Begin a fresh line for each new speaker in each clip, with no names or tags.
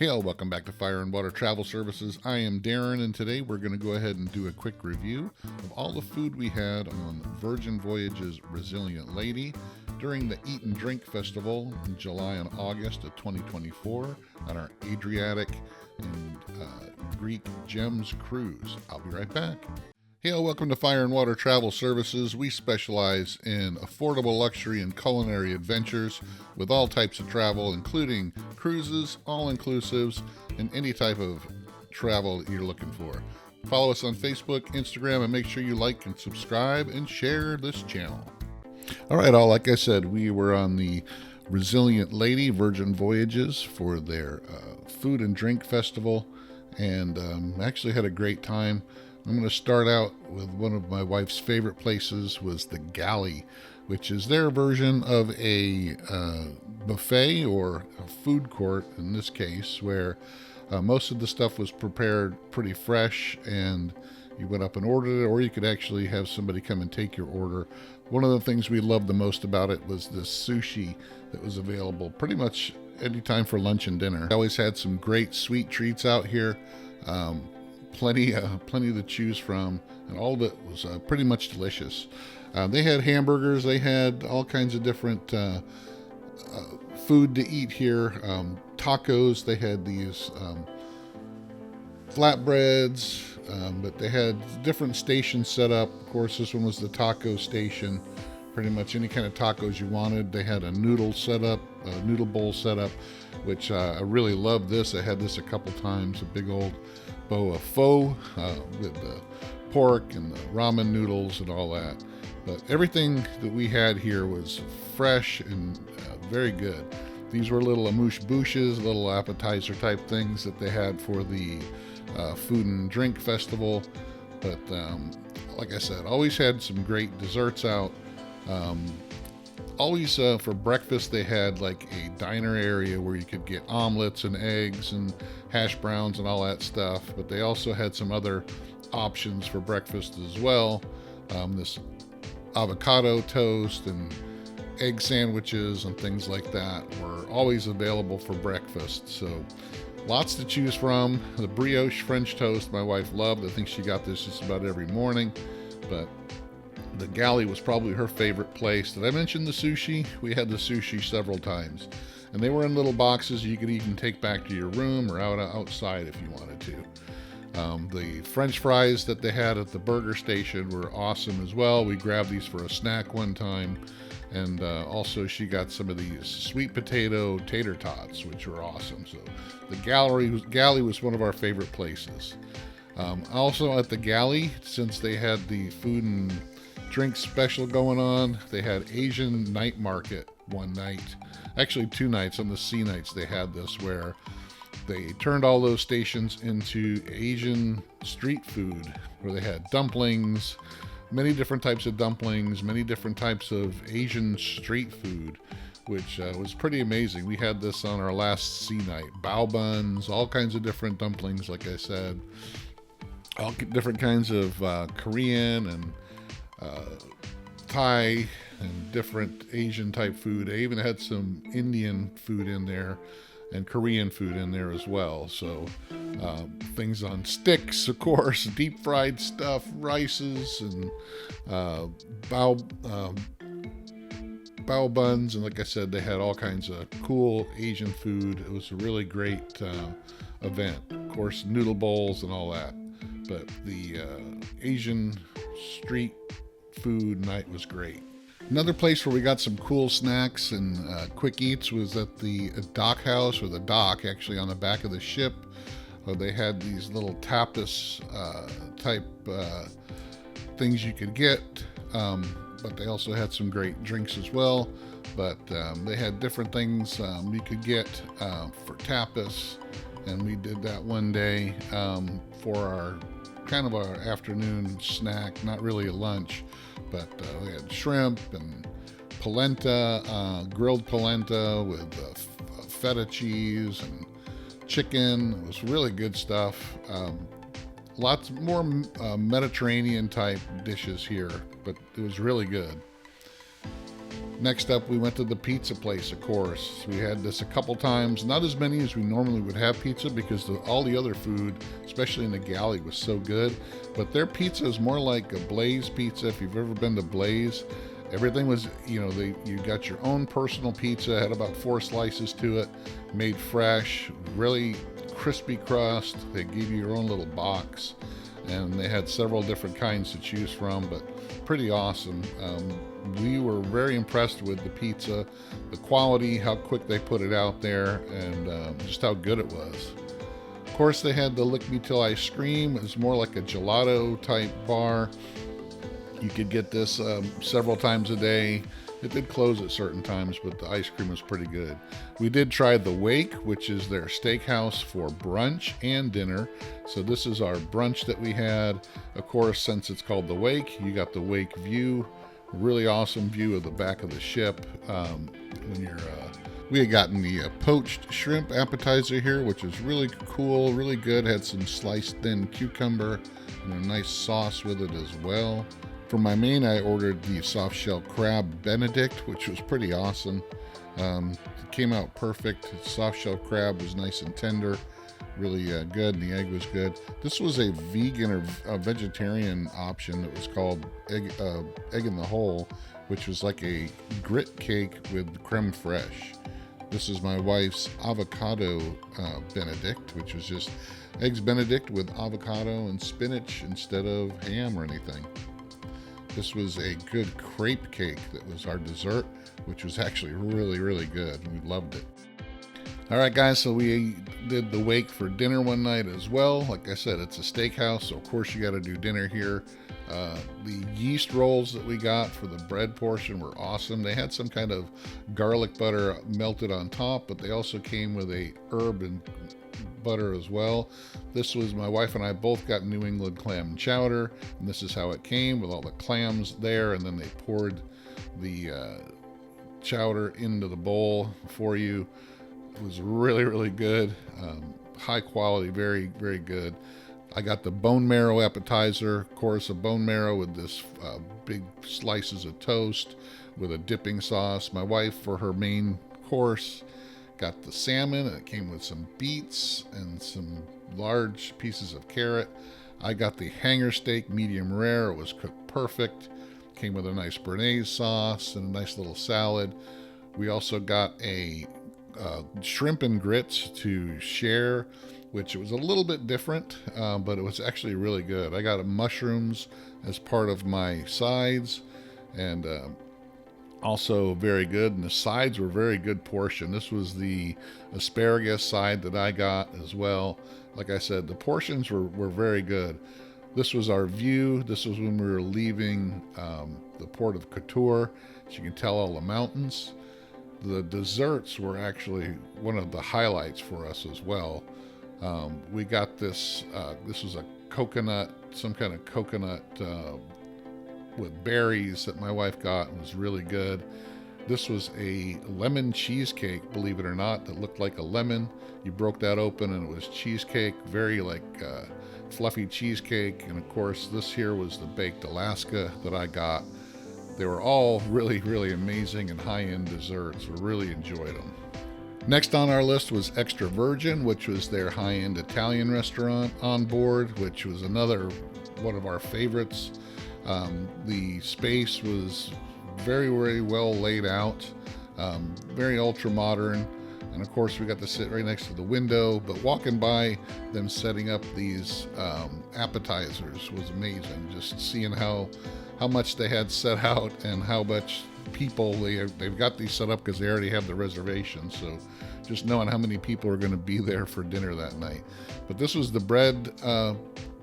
Hey all, welcome back to Fire and Water Travel Services. I am Darren, and today we're going to go ahead and do a quick review of all the food we had on Virgin Voyages Resilient Lady during the Eat and Drink Festival in July and August of 2024 on our Adriatic and Greek Gems cruise. I'll be right back. Hey all, welcome to Fire and Water Travel Services. We specialize in affordable luxury and culinary adventures with all types of travel, including cruises, all-inclusives, and any type of travel that you're looking for. Follow us on Facebook, Instagram, and make sure you like and subscribe and share this channel. All right, all, like I said, we were on the Resilient Lady Virgin Voyages for their food and drink festival, and actually had a great time. I'm going to start out with one of my wife's favorite places was the Galley, which is their version of a buffet or a food court in this case, where most of the stuff was prepared pretty fresh and you went up and ordered it, or you could actually have somebody come and take your order. One of the things we loved the most about it was the sushi that was available pretty much anytime for lunch and dinner. I always had some great sweet treats out here. Plenty to choose from, and all of it was pretty much delicious. They had hamburgers, they had all kinds of different food to eat here. Tacos, they had these flatbreads, but they had different stations set up. Of course, this one was the taco station. Pretty much any kind of tacos you wanted. They had a noodle setup, a noodle bowl setup, which I really loved this. I had this a couple times, a big old bowl of pho with the pork and the ramen noodles and all that. But everything that we had here was fresh and very good. These were little amuse bouches, little appetizer type things that they had for the food and drink festival. But like I said, always had some great desserts out. Always for breakfast they had like a diner area where you could get omelets and eggs and hash browns and all that stuff, but they also had some other options for breakfast as well. This avocado toast and egg sandwiches and things like that were always available for breakfast, so lots to choose from. The brioche French toast my wife loved. I think she got this just about every morning. But the Galley was probably her favorite place. Did I mention the sushi? We had the sushi several times, and they were in little boxes you could even take back to your room or outside if you wanted to. The French fries that they had at the burger station were awesome as well. We grabbed these for a snack one time, and also she got some of these sweet potato tater tots, which were awesome. So the Galley was one of our favorite places. Also at the Galley, since they had the food and drink special going on, they had Asian night market one night, actually 2 nights. On the sea nights they had this, where they turned all those stations into Asian street food, where they had dumplings, many different types of dumplings, many different types of Asian street food, which was pretty amazing. We had this on our last sea night. Bao buns, all kinds of different dumplings, like I said, all different kinds of Korean and Thai and different Asian type food. I even had some Indian food in there and Korean food in there as well. So things on sticks, of course, deep fried stuff, rices, and bao buns. And like I said, they had all kinds of cool Asian food. It was a really great event. Of course, noodle bowls and all that. But the Asian street food night was great. Another place where we got some cool snacks and quick eats was at the dock house, or the dock actually on the back of the ship. They had these little tapas type things you could get, but they also had some great drinks as well. But they had different things you could get for tapas, and we did that one day for our kind of our afternoon snack, not really a lunch, but we had shrimp and polenta, grilled polenta with feta cheese and chicken. It was really good stuff. Lots more Mediterranean type dishes here, but it was really good. Next up, we went to the pizza place, of course. We had this a couple times, not as many as we normally would have pizza because all the other food, especially in the Galley, was so good. But their pizza is more like a Blaze pizza. If you've ever been to Blaze, everything was, you got your own personal pizza, had about 4 slices to it, made fresh, really crispy crust. They gave you your own little box, and they had several different kinds to choose from, but pretty awesome. We were very impressed with the pizza, the quality, how quick they put it out there, and just how good it was. Of course, they had the Lick Me Till Ice Cream. It was more like a gelato type bar. You could get this several times a day. It did close at certain times, but the ice cream was pretty good. We did try the Wake, which is their steakhouse for brunch and dinner. So this is our brunch that we had. Of course, since it's called the Wake, you got the Wake view. Really awesome view of the back of the ship. We had gotten the poached shrimp appetizer here, which is really cool, really good. Had some sliced thin cucumber and a nice sauce with it as well. For my main, I ordered the soft shell crab Benedict, which was pretty awesome. It came out perfect. The soft shell crab was nice and tender, really good, and the egg was good. This was a vegan or a vegetarian option that was called egg in the hole, which was like a grit cake with creme fraiche. This is my wife's avocado Benedict, which was just eggs Benedict with avocado and spinach instead of ham or anything. This was a good crepe cake that was our dessert, which was actually really, really good. We loved it. All right, guys, so we did the Wake for dinner one night as well. Like I said, it's a steakhouse, so of course you got to do dinner here. The yeast rolls that we got for the bread portion were awesome. They had some kind of garlic butter melted on top, but they also came with a herb and butter as well. This was, my wife and I both got New England clam chowder, and this is how it came with all the clams there, and then they poured the chowder into the bowl for you. It was really, really good. High quality, very, very good. I got the bone marrow appetizer, of course, a bone marrow with this big slices of toast with a dipping sauce. My wife, for her main course, got the salmon, and it came with some beets and some large pieces of carrot. I got the hanger steak medium rare. It was cooked perfect. Came with a nice béarnaise sauce and a nice little salad. We also got a shrimp and grits to share, which was a little bit different, but it was actually really good. I got mushrooms as part of my sides, and also very good, and the sides were very good portion. This was the asparagus side that I got as well. Like I said, the portions were very good. This was our view. This was when we were leaving the port of Couture. As you can tell, all the mountains. The desserts were actually one of the highlights for us as well. We got this, this was a coconut, some kind of coconut with berries that my wife got. It was really good. This was a lemon cheesecake, believe it or not, that looked like a lemon. You broke that open and it was cheesecake, very like fluffy cheesecake. And of course, this here was the baked Alaska that I got. They were all really, really amazing and high-end desserts. We really enjoyed them. Next on our list was Extra Virgin, which was their high-end Italian restaurant on board, which was another one of our favorites. The space was very, very well laid out, very ultra modern, and of course we got to sit right next to the window. But walking by them setting up these appetizers was amazing. Just seeing how much they had set out and how much people they've got these set up because they already have the reservations. So just knowing how many people are going to be there for dinner that night. But this was the bread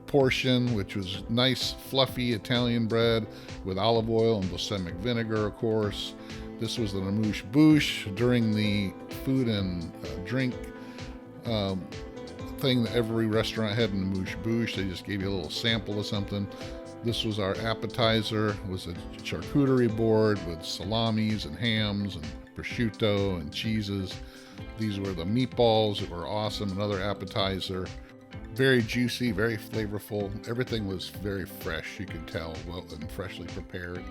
portion, which was nice, fluffy Italian bread with olive oil and balsamic vinegar, of course. This was the amuse bouche during the food and drink thing that every restaurant had an amuse bouche. They just gave you a little sample of something. This was our appetizer. It was a charcuterie board with salamis and hams and prosciutto and cheeses. These were the meatballs that were awesome, another appetizer. Very juicy, very flavorful. Everything was very fresh, you could tell, well and freshly prepared.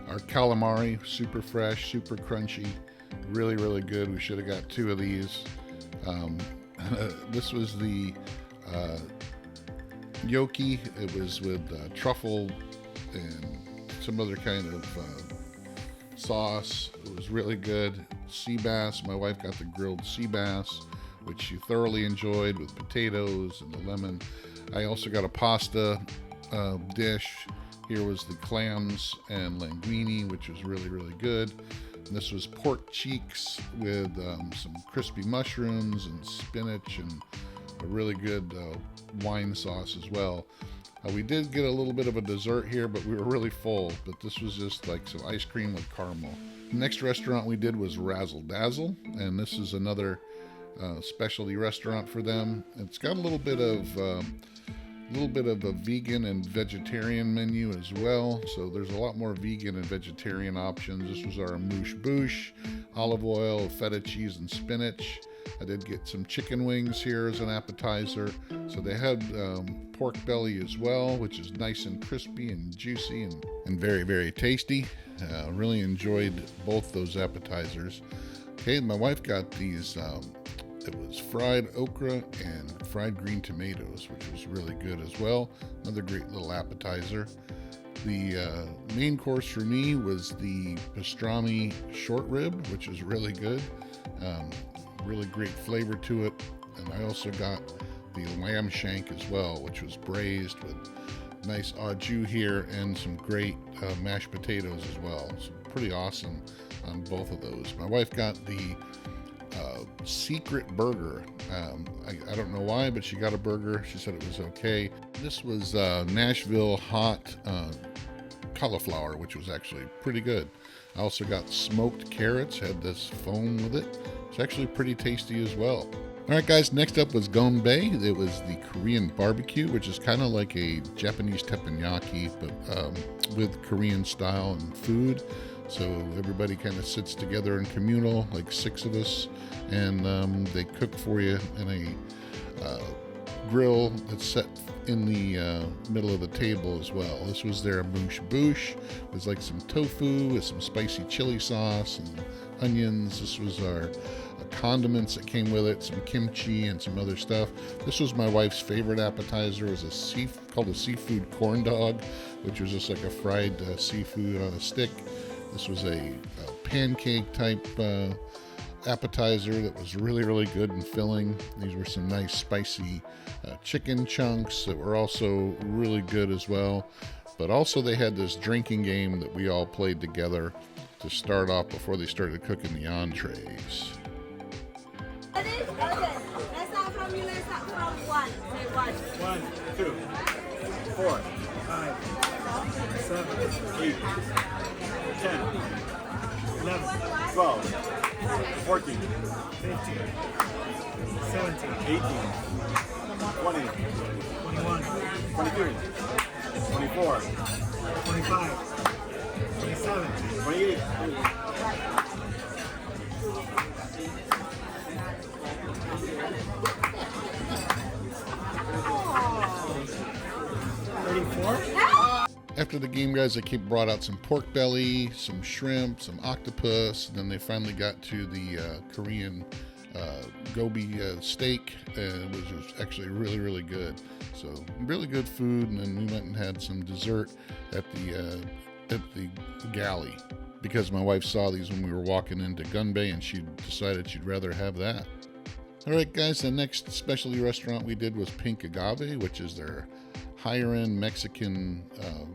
Our calamari, super fresh, super crunchy, really, really good. We should have got 2 of these. This was the gnocchi. It was with truffle and some other kind of sauce. It was really good. Sea bass. My wife got the grilled sea bass, which she thoroughly enjoyed with potatoes and the lemon. I also got a pasta dish. Here was the clams and linguine, which was really, really good. And this was pork cheeks with some crispy mushrooms and spinach and a really good wine sauce as well. We did get a little bit of a dessert here, but we were really full. But this was just like some ice cream with caramel. The next restaurant we did was Razzle Dazzle, and this is another specialty restaurant for them. It's got a little bit of a vegan and vegetarian menu as well. So there's a lot more vegan and vegetarian options. This was our amuse bouche, olive oil, feta cheese, and spinach. I did get some chicken wings here as an appetizer. So they had pork belly as well, which is nice and crispy and juicy and very, very tasty. Really enjoyed both those appetizers. Okay, my wife got these, it was fried okra and fried green tomatoes, which was really good as well. Another great little appetizer. The main course for me was the pastrami short rib, which was really good. Really great flavor to it. And I also got the lamb shank as well, which was braised with nice au jus here and some great mashed potatoes as well. So pretty awesome on both of those. My wife got the secret burger. I don't know why, but she got a burger. She said it was okay. This was Nashville hot cauliflower, which was actually pretty good. I also got smoked carrots, had this foam with it. It's actually pretty tasty as well. All right, guys, next up was Galley. It was the Korean barbecue, which is kind of like a Japanese teppanyaki, but with Korean style and food. So everybody kind of sits together in communal, like 6 of us, and they cook for you in a grill that's set in the middle of the table as well. This was their amuse bouche. It was like some tofu with some spicy chili sauce and onions. This was our condiments that came with it, some kimchi and some other stuff. This was my wife's favorite appetizer. It was called a seafood corn dog, which was just like a fried seafood on a stick. This was a pancake type appetizer that was really, really good and filling. These were some nice spicy chicken chunks that were also really good as well. But also they had this drinking game that we all played together to start off before they started cooking the entrees.
Let's start from you. Let's start from 1. Say 1.
1, 2, 4, 5, 7, 8, 10, 11, 12, 14, 15, 17, 18, 20, 21, 22, 24, 25, 27, 28. 34?
After the game, guys, they brought out some pork belly, some shrimp, some octopus, and then they finally got to the Korean gobi steak, and it was actually really, really good. So really good food, and then we went and had some dessert at the Galley because my wife saw these when we were walking into Gunbay, and she decided she'd rather have that. All right, guys, the next specialty restaurant we did was Pink Agave, which is their higher-end Mexican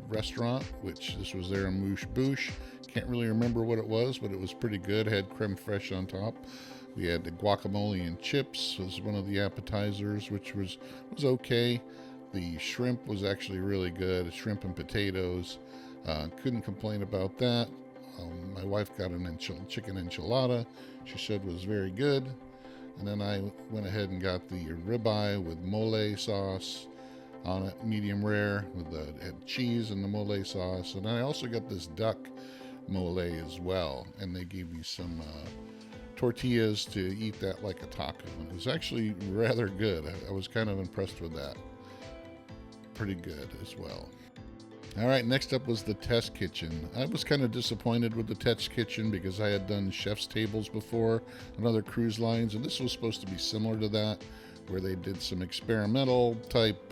restaurant, which this was their amuse bouche. Can't really remember what it was, but it was pretty good. Had creme fraiche on top. We had the guacamole and chips was one of the appetizers, which was okay. The shrimp was actually really good. Shrimp and potatoes. Couldn't complain about that. My wife got an chicken enchilada. She said was very good. And then I went ahead and got the ribeye with mole sauce on it, medium rare, with the cheese and the mole sauce. And I also got this duck mole as well. And they gave me some tortillas to eat that like a taco. And it was actually rather good. I was kind of impressed with that. Pretty good as well. All right, next up was the test kitchen. I was kind of disappointed with the test kitchen because I had done chef's tables before on other cruise lines, and this was supposed to be similar to that, where they did some experimental type,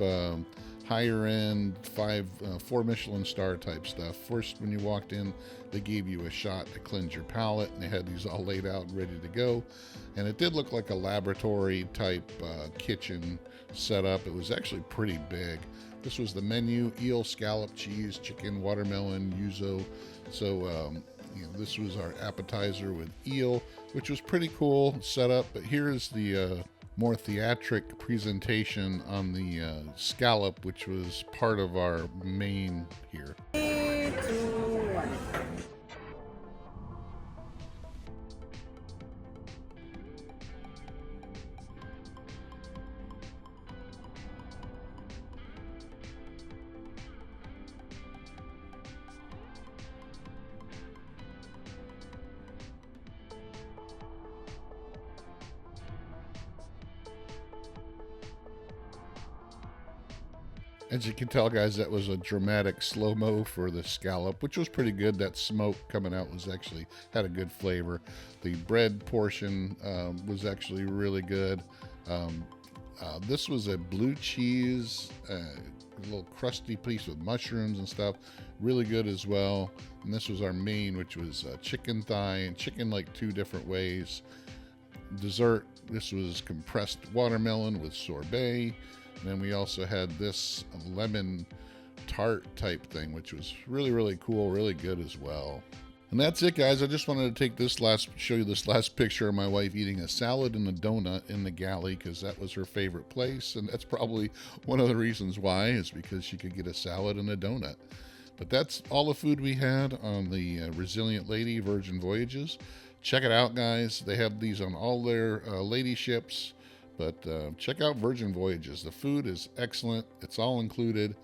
higher end, 4 Michelin star type stuff. First, when you walked in, they gave you a shot to cleanse your palate, and they had these all laid out and ready to go. And it did look like a laboratory type kitchen setup. It was actually pretty big. This was the menu: eel, scallop, cheese, chicken, watermelon, yuzu. So this was our appetizer with eel, which was pretty cool setup. But here's the more theatric presentation on the scallop, which was part of our main here.
3, 2, 1.
As you can tell, guys, that was a dramatic slow-mo for the scallop, which was pretty good. That smoke coming out was actually had a good flavor. The bread portion was actually really good. This was a blue cheese, a little crusty piece with mushrooms and stuff. Really good as well. And this was our main, which was chicken thigh, and chicken like 2 different ways. Dessert, this was compressed watermelon with sorbet. And then we also had this lemon tart type thing, which was really, really cool, really good as well. And that's it, guys. I just wanted to show you this last picture of my wife eating a salad and a donut in the Galley, because that was her favorite place. And that's probably one of the reasons why, is because she could get a salad and a donut. But that's all the food we had on the Resilient Lady Virgin Voyages. Check it out, guys. They have these on all their lady ships. But check out Virgin Voyages. The food is excellent. It's all included.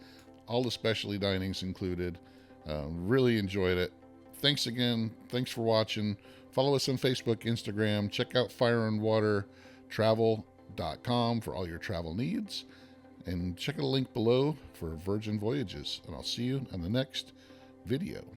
All the specialty dining's included. Really enjoyed it. Thanks again. Thanks for watching. Follow us on Facebook, Instagram. Check out fireandwatertravel.com for all your travel needs. And check out a link below for Virgin Voyages. And I'll see you on the next video.